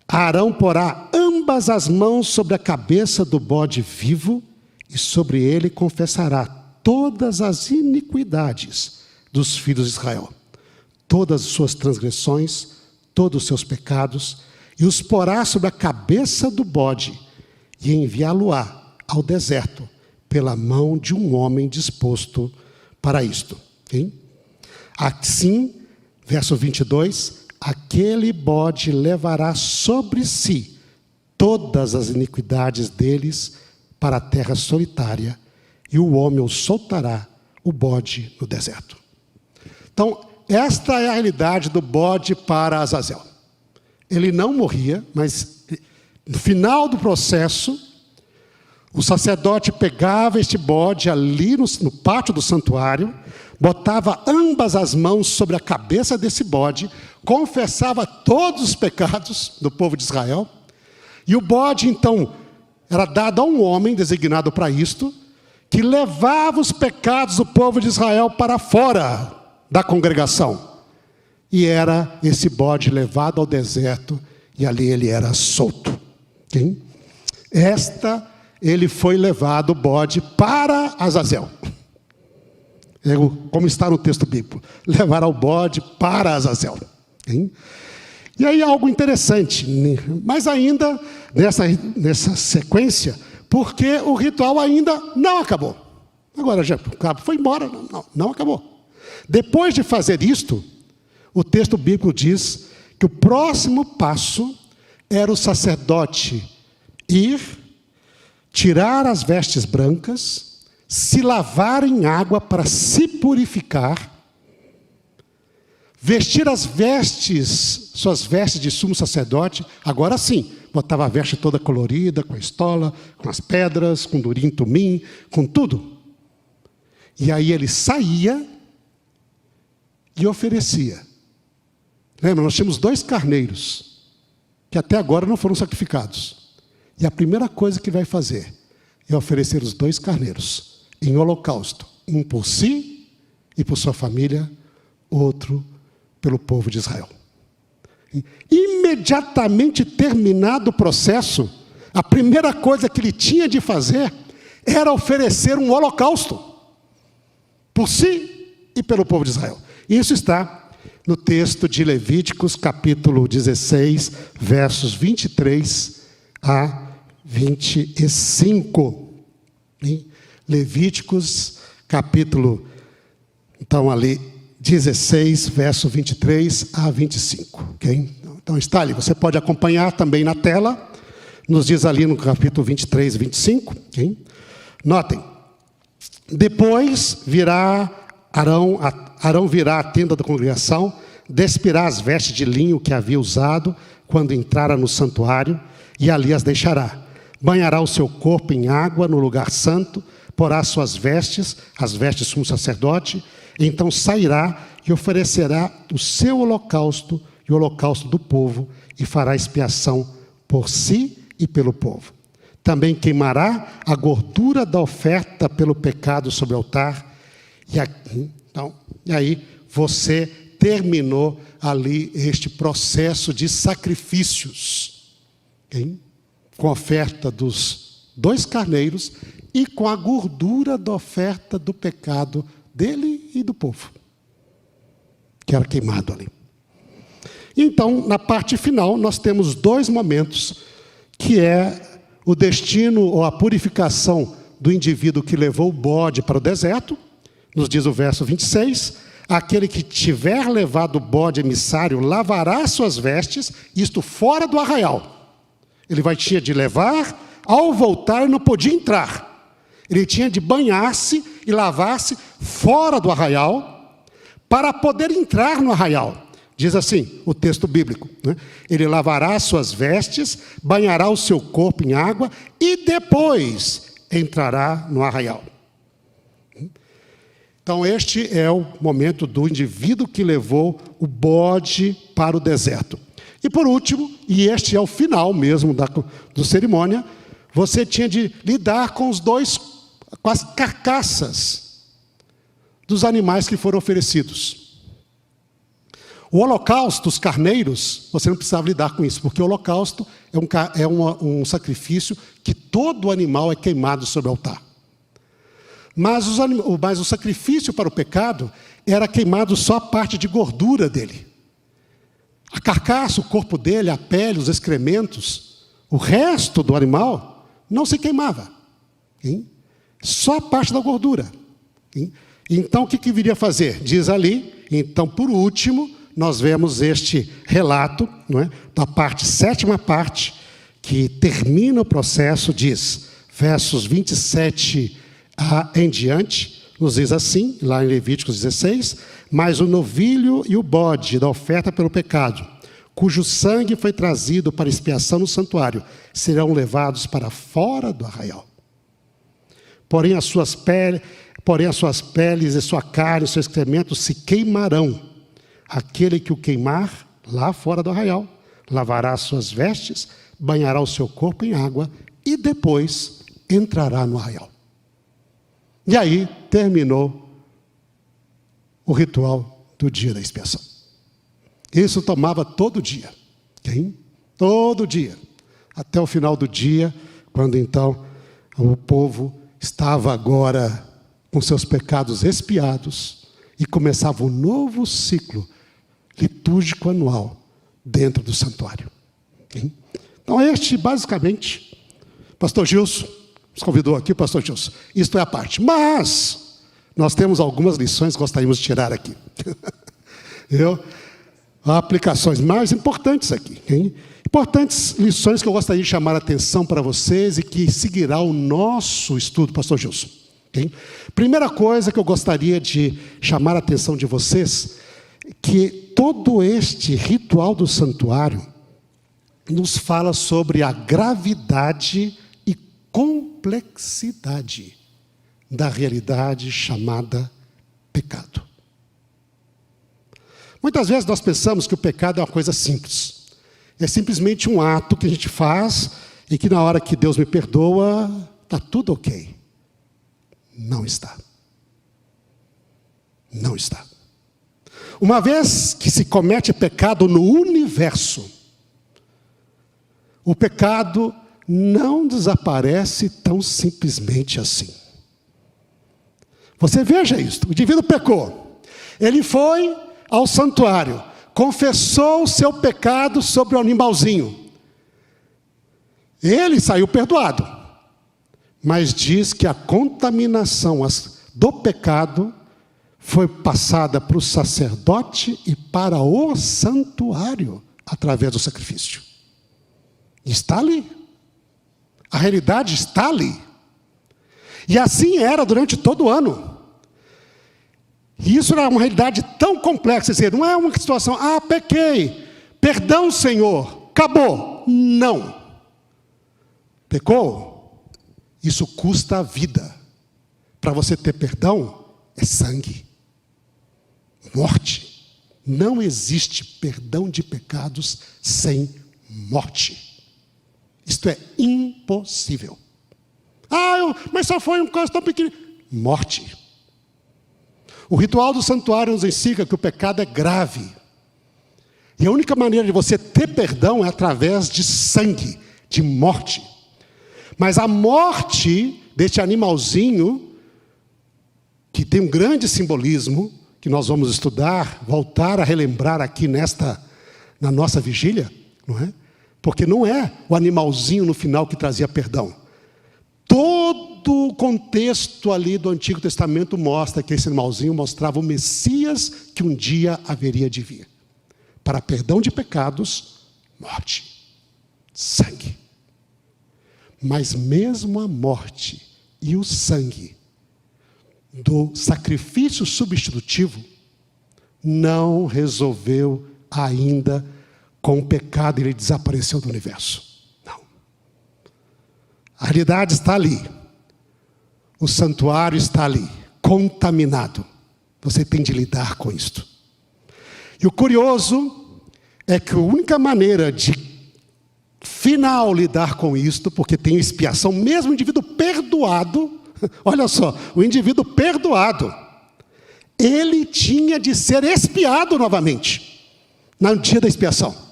Arão porá ambas as mãos sobre a cabeça do bode vivo, e sobre ele confessará todas as iniquidades dos filhos de Israel, todas as suas transgressões, todos os seus pecados, e os porá sobre a cabeça do bode, e enviá-lo-á ao deserto, pela mão de um homem disposto para isto. Assim, verso 22, aquele bode levará sobre si todas as iniquidades deles para a terra solitária, e o homem o soltará, o bode, no deserto. Então, esta é a realidade do bode para Azazel. Ele não morria, mas no final do processo, o sacerdote pegava este bode ali no pátio do santuário, botava ambas as mãos sobre a cabeça desse bode, confessava todos os pecados do povo de Israel, e o bode, então, era dado a um homem designado para isto, que levava os pecados do povo de Israel para fora da congregação. E era esse bode levado ao deserto, e ali ele era solto. Ele foi levado, o bode, para Azazel. Como está no texto bíblico, levará o bode para Azazel. Hein? E aí algo interessante, mas ainda nessa sequência, porque o ritual ainda não acabou. Agora já o cabo foi embora, não acabou. Depois de fazer isto, o texto bíblico diz que o próximo passo era o sacerdote ir, tirar as vestes brancas, se lavar em água para se purificar, vestir as vestes, suas vestes de sumo sacerdote, agora sim, botava a veste toda colorida, com a estola, com as pedras, com durim, tumim, com tudo. E aí ele saía e oferecia. Lembra, nós tínhamos 2 carneiros, que até agora não foram sacrificados. E a primeira coisa que vai fazer é oferecer os 2 carneiros em holocausto, um por si e por sua família, outro pelo povo de Israel. Imediatamente terminado o processo, a primeira coisa que ele tinha de fazer era oferecer um holocausto por si e pelo povo de Israel. Isso está no texto de Levíticos, capítulo 16, versos 23 a 25. Levíticos, capítulo, então ali, 16, verso 23 a 25. Okay? Então está ali, você pode acompanhar também na tela, nos diz ali no capítulo 23 e 25. Okay? Notem, depois virá Arão virá à tenda da congregação, despirá as vestes de linho que havia usado quando entrara no santuário, e ali as deixará. Banhará o seu corpo em água no lugar santo, porá suas vestes, as vestes do sumo sacerdote, então sairá e oferecerá o seu holocausto e o holocausto do povo, e fará expiação por si e pelo povo. Também queimará a gordura da oferta pelo pecado sobre o altar. E aí você terminou ali este processo de sacrifícios, okay? Com a oferta dos 2 carneiros e com a gordura da oferta do pecado dele e do povo, que era queimado ali. Então, na parte final, nós temos 2 momentos, que é o destino ou a purificação do indivíduo que levou o bode para o deserto. Nos diz o verso 26, aquele que tiver levado o bode emissário lavará suas vestes, isto fora do arraial. Ele tinha de levar, ao voltar não podia entrar. Ele tinha de banhar-se e lavar-se fora do arraial, para poder entrar no arraial. Diz assim o texto bíblico, né? Ele lavará suas vestes, banhará o seu corpo em água e depois entrará no arraial. Então este é o momento do indivíduo que levou o bode para o deserto. E por último, e este é o final mesmo do cerimônia, você tinha de lidar com com as carcaças dos animais que foram oferecidos. O holocausto, os carneiros, você não precisava lidar com isso, porque o holocausto é um sacrifício que todo animal é queimado sobre o altar. Mas o sacrifício para o pecado era queimado só a parte de gordura dele. A carcaça, o corpo dele, a pele, os excrementos, o resto do animal não se queimava. Hein? Só a parte da gordura. Hein? Então o que viria a fazer? Diz ali, então por último, nós vemos este relato, não é? Da parte, 7ª parte, que termina o processo, diz, versos 27 em diante, nos diz assim, lá em Levíticos 16, mas o novilho e o bode da oferta pelo pecado, cujo sangue foi trazido para expiação no santuário, serão levados para fora do arraial. Porém as suas peles e sua carne e seu excremento se queimarão. Aquele que o queimar, lá fora do arraial, lavará as suas vestes, banhará o seu corpo em água e depois entrará no arraial. E aí terminou o ritual do dia da expiação. Isso tomava todo dia. Hein? Todo dia. Até o final do dia, quando então o povo estava agora com seus pecados expiados e começava um novo ciclo litúrgico anual dentro do santuário. Okay? Então, basicamente, pastor Gilson, nos convidou aqui o pastor Gilson. Isto é a parte. Mas, nós temos algumas lições que gostaríamos de tirar aqui. Aplicações mais importantes aqui. Hein? Importantes lições que eu gostaria de chamar a atenção para vocês e que seguirá o nosso estudo, pastor Gilson. Okay? Primeira coisa que eu gostaria de chamar a atenção de vocês, que todo este ritual do santuário nos fala sobre a gravidade e complexidade da realidade chamada pecado. Muitas vezes nós pensamos que o pecado é uma coisa simples. É simplesmente um ato que a gente faz e que na hora que Deus me perdoa, está tudo ok. Não está. Não está. Uma vez que se comete pecado no universo, o pecado não desaparece tão simplesmente assim. Você veja isso, o indivíduo pecou. Ele foi ao santuário, confessou o seu pecado sobre o animalzinho. Ele saiu perdoado. Mas diz que a contaminação do pecado foi passada para o sacerdote e para o santuário, através do sacrifício. Está ali. A realidade está ali. E assim era durante todo o ano. E isso era uma realidade tão complexa, quer dizer, não é uma situação, pequei, perdão, Senhor, acabou. Não. Pecou? Isso custa a vida. Para você ter perdão, é sangue. Morte. Não existe perdão de pecados sem morte. Isto é impossível. Mas só foi um caso tão pequeno. Morte. O ritual do santuário nos ensina que o pecado é grave. E a única maneira de você ter perdão é através de sangue, de morte. Mas a morte deste animalzinho, que tem um grande simbolismo, que nós vamos estudar, voltar a relembrar aqui na nossa vigília, não é? Porque não é o animalzinho no final que trazia perdão. Todo o contexto ali do Antigo Testamento mostra que esse animalzinho mostrava o Messias que um dia haveria de vir. Para perdão de pecados, morte, sangue. Mas mesmo a morte e o sangue do sacrifício substitutivo não resolveu ainda com o pecado, ele desapareceu do universo. Não. A realidade está ali. O santuário está ali, contaminado. Você tem de lidar com isto. E o curioso é que a única maneira de final lidar com isto, porque tem expiação, mesmo o indivíduo perdoado, olha só, o indivíduo perdoado, ele tinha de ser expiado novamente, no dia da expiação.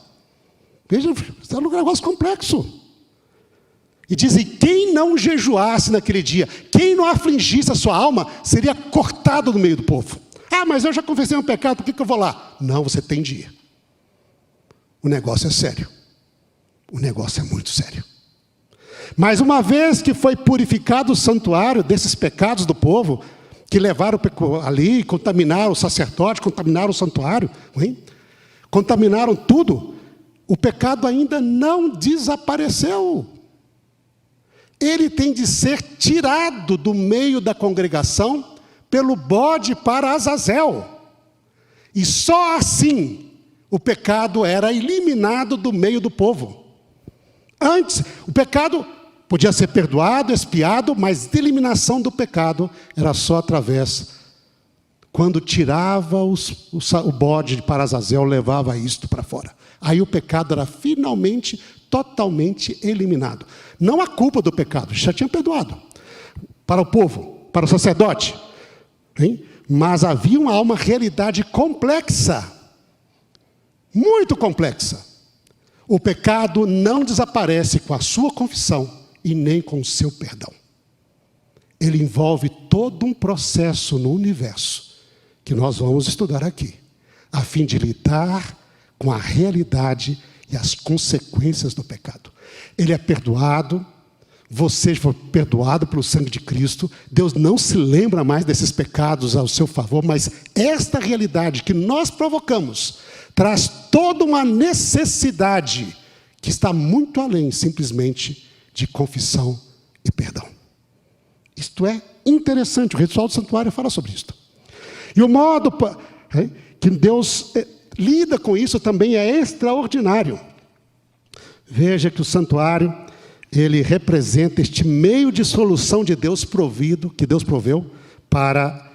Veja, é um negócio complexo. E dizem, quem não jejuasse naquele dia, quem não afligisse a sua alma, seria cortado no meio do povo. Mas eu já confessei um pecado, por que eu vou lá? Não, você tem de ir. O negócio é sério. O negócio é muito sério. Mas uma vez que foi purificado o santuário desses pecados do povo, que levaram ali, contaminaram o sacerdote, contaminaram o santuário, hein? Contaminaram tudo, o pecado ainda não desapareceu. Ele tem de ser tirado do meio da congregação pelo bode para Azazel. E só assim o pecado era eliminado do meio do povo. Antes, o pecado podia ser perdoado, expiado, mas a eliminação do pecado era só através, quando tirava o bode para Azazel, levava isto para fora. Aí o pecado era finalmente, totalmente eliminado. Não a culpa do pecado, já tinha perdoado. Para o povo, para o sacerdote. Hein? Mas havia uma realidade complexa. Muito complexa. O pecado não desaparece com a sua confissão e nem com o seu perdão. Ele envolve todo um processo no universo que nós vamos estudar aqui. a fim de lidar com a realidade e as consequências do pecado. Ele é perdoado, você foi perdoado pelo sangue de Cristo, Deus não se lembra mais desses pecados ao seu favor, mas esta realidade que nós provocamos traz toda uma necessidade que está muito além simplesmente de confissão e perdão. Isto é interessante, o ritual do santuário fala sobre isso. E o modo que Deus lida com isso também é extraordinário. Veja que o santuário, ele representa este meio de solução de Deus provido, que Deus proveu para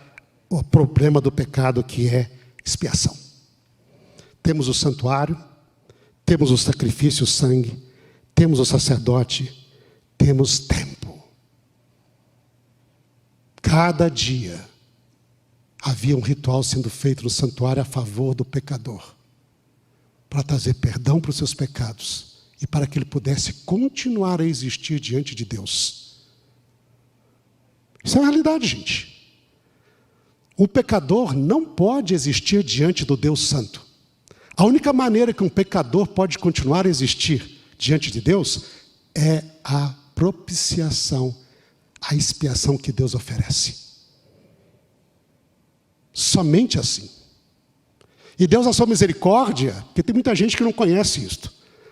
o problema do pecado, que é expiação. Temos o santuário, temos o sacrifício, o sangue, temos o sacerdote, temos tempo. Cada dia havia um ritual sendo feito no santuário a favor do pecador, para trazer perdão para os seus pecados e para que ele pudesse continuar a existir diante de Deus. Isso é uma realidade, gente. O pecador não pode existir diante do Deus Santo. A única maneira que um pecador pode continuar a existir diante de Deus é a propiciação, a expiação que Deus oferece. Somente assim. E Deus, na sua misericórdia, porque tem muita gente que não conhece isto,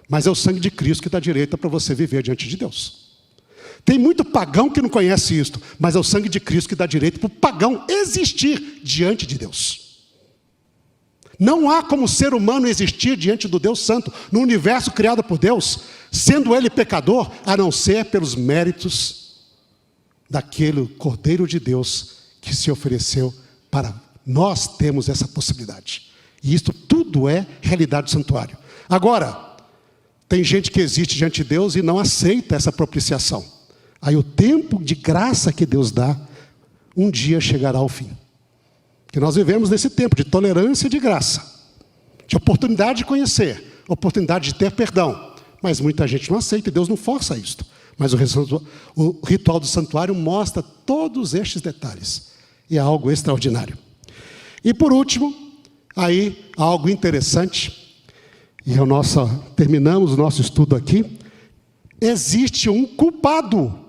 mas é o sangue de Cristo que dá direito para você viver diante de Deus. Tem muito pagão que não conhece isto, mas é o sangue de Cristo que dá direito para o pagão existir diante de Deus. Não há como ser humano existir diante do Deus Santo, no universo criado por Deus, sendo ele pecador, a não ser pelos méritos daquele Cordeiro de Deus que se ofereceu para nós termos essa possibilidade. E isso tudo é realidade do santuário. Agora, tem gente que existe diante de Deus e não aceita essa propiciação. Aí o tempo de graça que Deus dá, um dia chegará ao fim. Porque nós vivemos nesse tempo de tolerância e de graça, de oportunidade de conhecer, oportunidade de ter perdão. Mas muita gente não aceita e Deus não força isto. Mas o ritual do santuário mostra todos estes detalhes. E é algo extraordinário. E por último, aí algo interessante, e terminamos o nosso estudo aqui. Existe um culpado.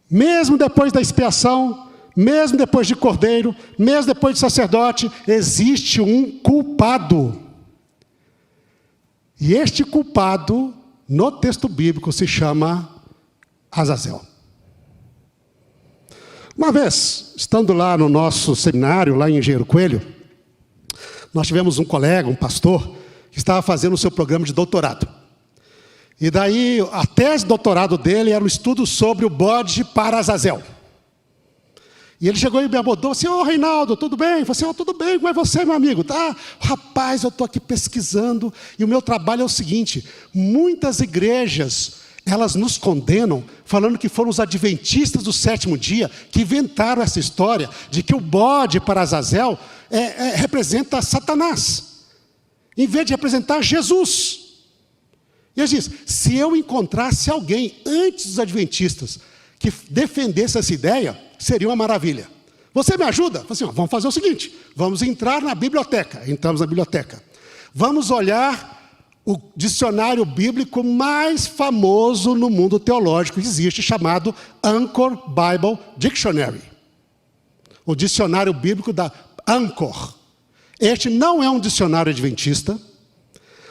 Mesmo depois da expiação, mesmo depois de cordeiro, mesmo depois de sacerdote, existe um culpado. E este culpado, no texto bíblico, se chama Azazel. Uma vez, estando lá no nosso seminário, lá em Engenheiro Coelho, nós tivemos um colega, um pastor, que estava fazendo o seu programa de doutorado. E daí, a tese de doutorado dele era um estudo sobre o bode para Azazel. E ele chegou e me abordou assim: ô Reinaldo, tudo bem? Eu falei assim: tudo bem, como é você, meu amigo? Tá? Rapaz, eu estou aqui pesquisando, e o meu trabalho é o seguinte: muitas igrejas, elas nos condenam, falando que foram os adventistas do sétimo dia que inventaram essa história de que o bode para Azazel representa Satanás, em vez de representar Jesus. E ele diz: se eu encontrasse alguém antes dos adventistas que defendesse essa ideia, seria uma maravilha. Você me ajuda? Eu falei assim: vamos fazer o seguinte, vamos entrar na biblioteca. Entramos na biblioteca. Vamos olhar o dicionário bíblico mais famoso no mundo teológico que existe, chamado Anchor Bible Dictionary. O dicionário bíblico da Anchor. Este não é um dicionário adventista.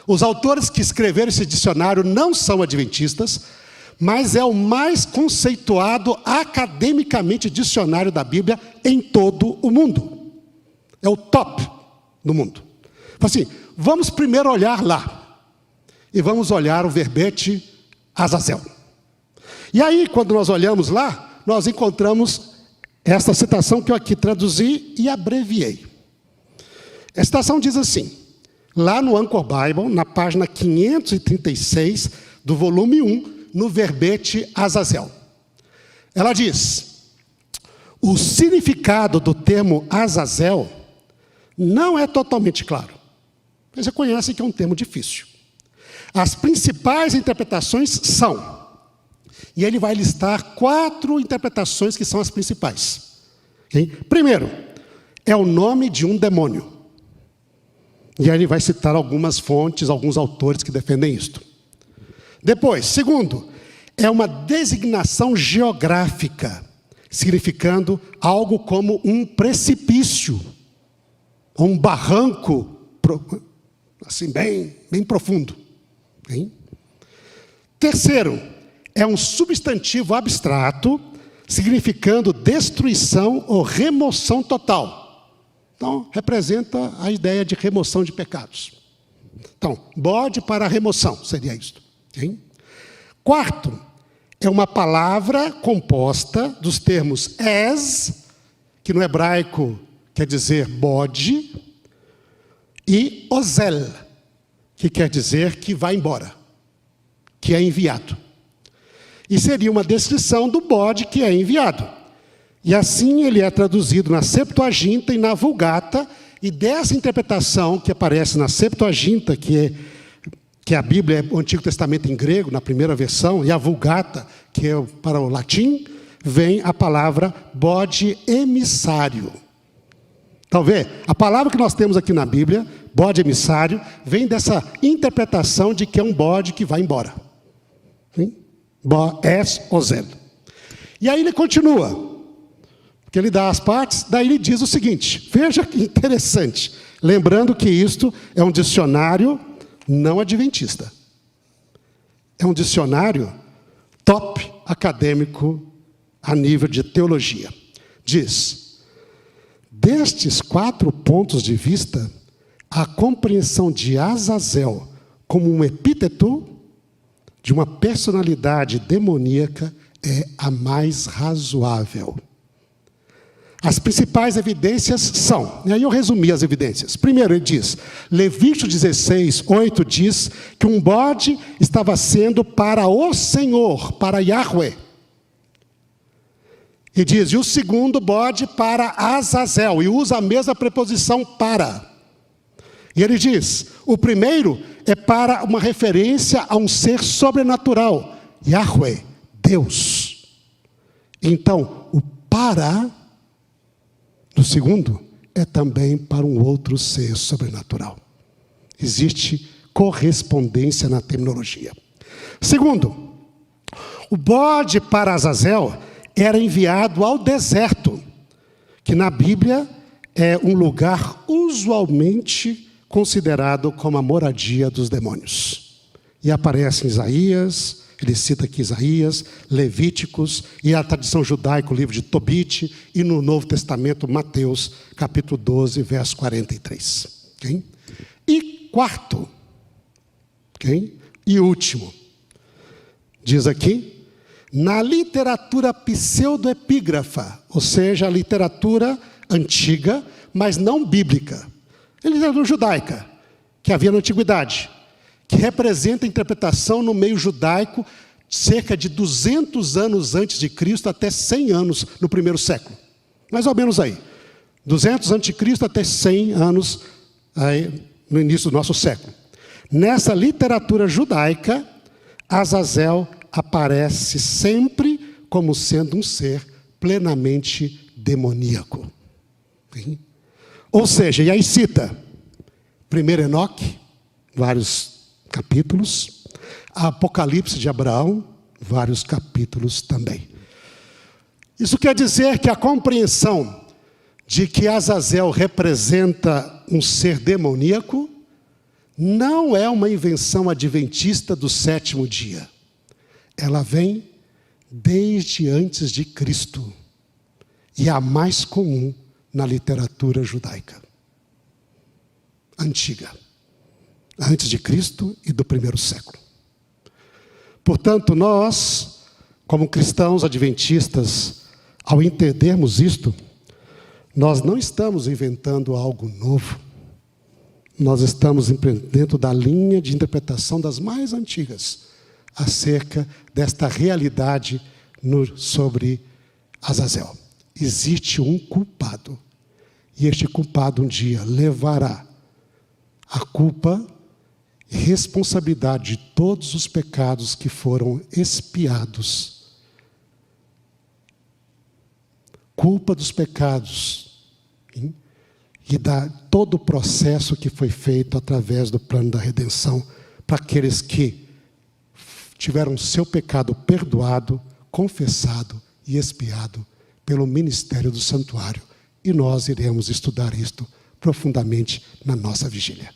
Os autores que escreveram esse dicionário não são adventistas, mas é o mais conceituado academicamente dicionário da Bíblia em todo o mundo. É o top do mundo. Assim, vamos primeiro olhar lá. E vamos olhar o verbete Azazel. E aí, quando nós olhamos lá, nós encontramos esta citação que eu aqui traduzi e abreviei. A citação diz assim, lá no Anchor Bible, na página 536 do volume 1, no verbete Azazel. Ela diz: o significado do termo Azazel não é totalmente claro. Vocês já conhecem que é um termo difícil. As principais interpretações são, e ele vai listar 4 interpretações que são as principais. Okay? Primeiro, é o nome de um demônio. E aí ele vai citar algumas fontes, alguns autores que defendem isto. Depois, segundo, é uma designação geográfica, significando algo como um precipício, um barranco, assim, bem profundo. Hein? Terceiro, é um substantivo abstrato, significando destruição ou remoção total. Então, representa a ideia de remoção de pecados. Então, bode para remoção, seria isto. Hein? Quarto, é uma palavra composta dos termos es, que no hebraico quer dizer bode, e ozel, que quer dizer que vai embora, que é enviado. E seria uma descrição do bode que é enviado. E assim ele é traduzido na Septuaginta e na Vulgata, e dessa interpretação que aparece na Septuaginta, que a Bíblia é o Antigo Testamento em grego, na primeira versão, e a Vulgata, que é para o latim, vem a palavra bode emissário. Então, vê, a palavra que nós temos aqui na Bíblia, bode emissário, vem dessa interpretação de que é um bode que vai embora. Es ozel. E aí ele continua, porque ele dá as partes, daí ele diz o seguinte, veja que interessante, lembrando que isto é um dicionário não adventista. É um dicionário top acadêmico a nível de teologia. Diz, destes 4 pontos de vista, a compreensão de Azazel como um epíteto de uma personalidade demoníaca é a mais razoável. As principais evidências são, e aí eu resumi as evidências. Primeiro ele diz, Levítico 16, 8 diz que um bode estava sendo para o Senhor, para Yahweh. E diz, e o segundo bode para Azazel, e usa a mesma preposição para. E ele diz, o primeiro é para uma referência a um ser sobrenatural, Yahweh, Deus. Então, o para do segundo é também para um outro ser sobrenatural. Existe correspondência na terminologia. Segundo, o bode para Azazel era enviado ao deserto, que na Bíblia é um lugar usualmente considerado como a moradia dos demônios. E aparece em Isaías, ele cita aqui Isaías, Levíticos, e a tradição judaica, o livro de Tobit, e no Novo Testamento, Mateus, capítulo 12, verso 43. Okay? E quarto, okay? E último, diz aqui, na literatura pseudoepígrafa, ou seja, a literatura antiga, mas não bíblica, a literatura judaica, que havia na antiguidade, que representa a interpretação no meio judaico cerca de 200 anos antes de Cristo até 100 anos no primeiro século. Mais ou menos aí. 200 antes de Cristo até 100 anos aí, no início do nosso século. Nessa literatura judaica, Azazel aparece sempre como sendo um ser plenamente demoníaco. Ou seja, e aí cita, primeiro Enoque, vários capítulos, Apocalipse de Abraão, vários capítulos também. Isso quer dizer que a compreensão de que Azazel representa um ser demoníaco não é uma invenção adventista do 7º dia. Ela vem desde antes de Cristo e é a mais comum na literatura judaica antiga, antes de Cristo e do 1º século. Portanto, nós, como cristãos adventistas, ao entendermos isto, nós não estamos inventando algo novo. Nós estamos dentro da linha de interpretação das mais antigas, acerca desta realidade sobre Azazel. Existe um culpado, e este culpado um dia levará a culpa e responsabilidade de todos os pecados que foram expiados. Culpa dos pecados e da todo o processo que foi feito através do plano da redenção para aqueles que tiveram seu pecado perdoado, confessado e expiado pelo ministério do santuário. E nós iremos estudar isto profundamente na nossa vigília.